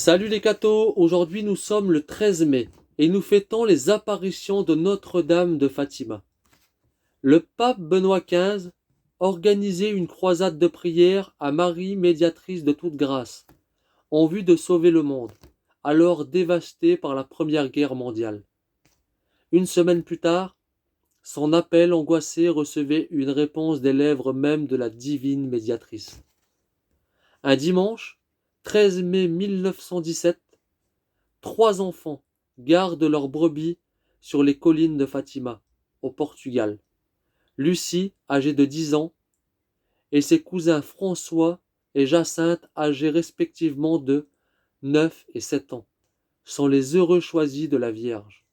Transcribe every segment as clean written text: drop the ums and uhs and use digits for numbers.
Salut les cathos, aujourd'hui nous sommes le 13 mai et nous fêtons les apparitions de Notre-Dame de Fatima. Le pape Benoît XV organisait une croisade de prière à Marie, médiatrice de toute grâce, en vue de sauver le monde, alors dévasté par la Première Guerre mondiale. Une semaine plus tard, son appel angoissé recevait une réponse des lèvres même de la divine médiatrice. Un dimanche, 13 mai 1917, 3 enfants gardent leurs brebis sur les collines de Fatima, au Portugal. Lucie, âgée de 10 ans, et ses cousins François et Jacinthe, âgés respectivement de 9 et 7 ans, sont les heureux choisis de la Vierge.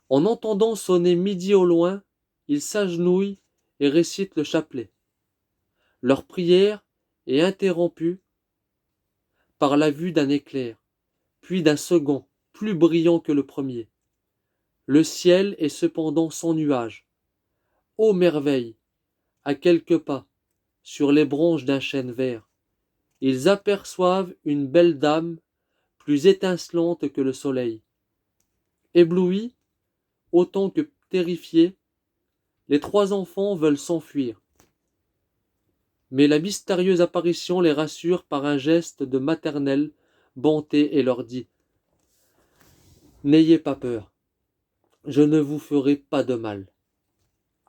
En entendant sonner midi au loin, ils s'agenouillent et récitent le chapelet. Leur prière est interrompue par la vue d'un éclair, puis d'un second, plus brillant que le premier. Le ciel est cependant sans nuage. Ô merveille! À quelques pas, sur les branches d'un chêne vert, ils aperçoivent une belle dame, plus étincelante que le soleil. Éblouis, autant que terrifiés, les 3 enfants veulent s'enfuir. Mais la mystérieuse apparition les rassure par un geste de maternelle bonté et leur dit « N'ayez pas peur, je ne vous ferai pas de mal. »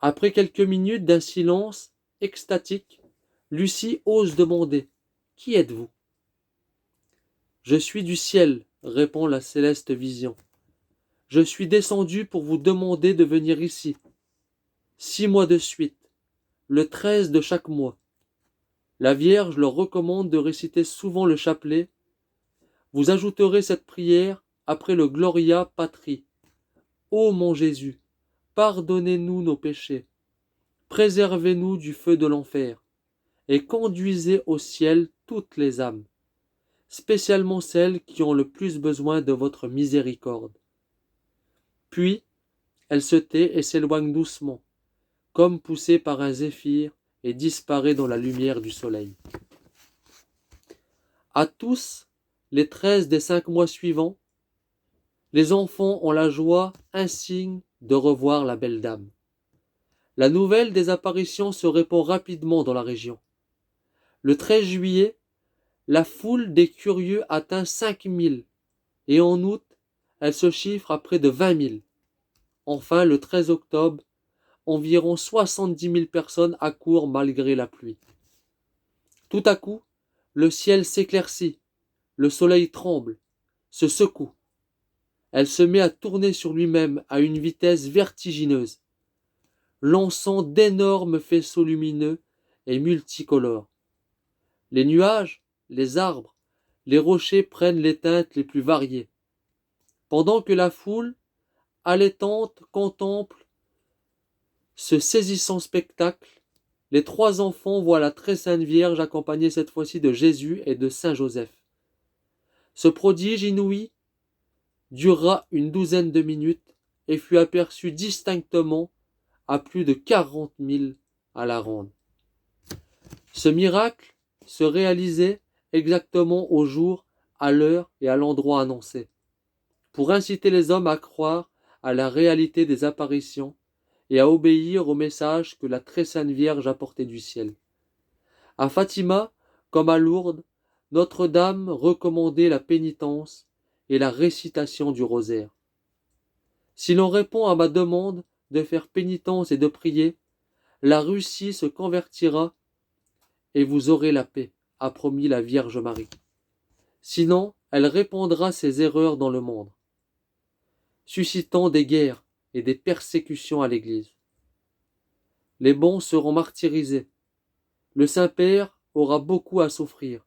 Après quelques minutes d'un silence extatique, Lucie ose demander « Qui êtes-vous » ? « Je suis du ciel, » répond la céleste vision. « Je suis descendu pour vous demander de venir ici. 6 mois de suite, le 13 de chaque mois. La Vierge leur recommande de réciter souvent le chapelet. Vous ajouterez cette prière après le Gloria Patri. Ô mon Jésus, pardonnez-nous nos péchés, préservez-nous du feu de l'enfer, et conduisez au ciel toutes les âmes, spécialement celles qui ont le plus besoin de votre miséricorde. Puis, elle se tait et s'éloigne doucement, comme poussée par un zéphyr, et disparaît dans la lumière du soleil. À tous, les 13 des 5 mois suivants, les enfants ont la joie insigne de revoir la belle dame. La nouvelle des apparitions se répand rapidement dans la région. Le 13 juillet, la foule des curieux atteint 5000 et en août, elle se chiffre à près de 20 000. Enfin, le 13 octobre, environ 70 000 personnes accourent malgré la pluie. Tout à coup, le ciel s'éclaircit, le soleil tremble, se secoue. Elle se met à tourner sur lui-même à une vitesse vertigineuse, lançant d'énormes faisceaux lumineux et multicolores. Les nuages, les arbres, les rochers prennent les teintes les plus variées, pendant que la foule, haletante, contemple ce saisissant spectacle. Les 3 enfants voient la très sainte Vierge accompagnée cette fois-ci de Jésus et de Saint Joseph. Ce prodige inouï dura une douzaine de minutes et fut aperçu distinctement à plus de 40 000 à la ronde. Ce miracle se réalisait exactement au jour, à l'heure et à l'endroit annoncés, pour inciter les hommes à croire à la réalité des apparitions et à obéir au message que la très sainte Vierge apportait du ciel. À Fatima, comme à Lourdes, Notre-Dame recommandait la pénitence et la récitation du rosaire. Si l'on répond à ma demande de faire pénitence et de prier, la Russie se convertira et vous aurez la paix, a promis la Vierge Marie. Sinon, elle répandra ses erreurs dans le monde, suscitant des guerres et des persécutions à l'Église. Les bons seront martyrisés. Le Saint-Père aura beaucoup à souffrir.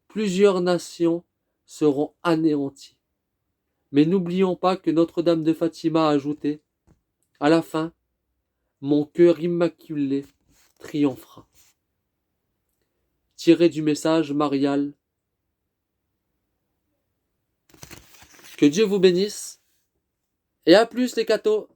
Plusieurs nations seront anéanties. Mais n'oublions pas que Notre-Dame de Fatima a ajouté, à la fin, mon cœur immaculé triomphera. Tiré du message marial. Que Dieu vous bénisse. Et à plus les cathos.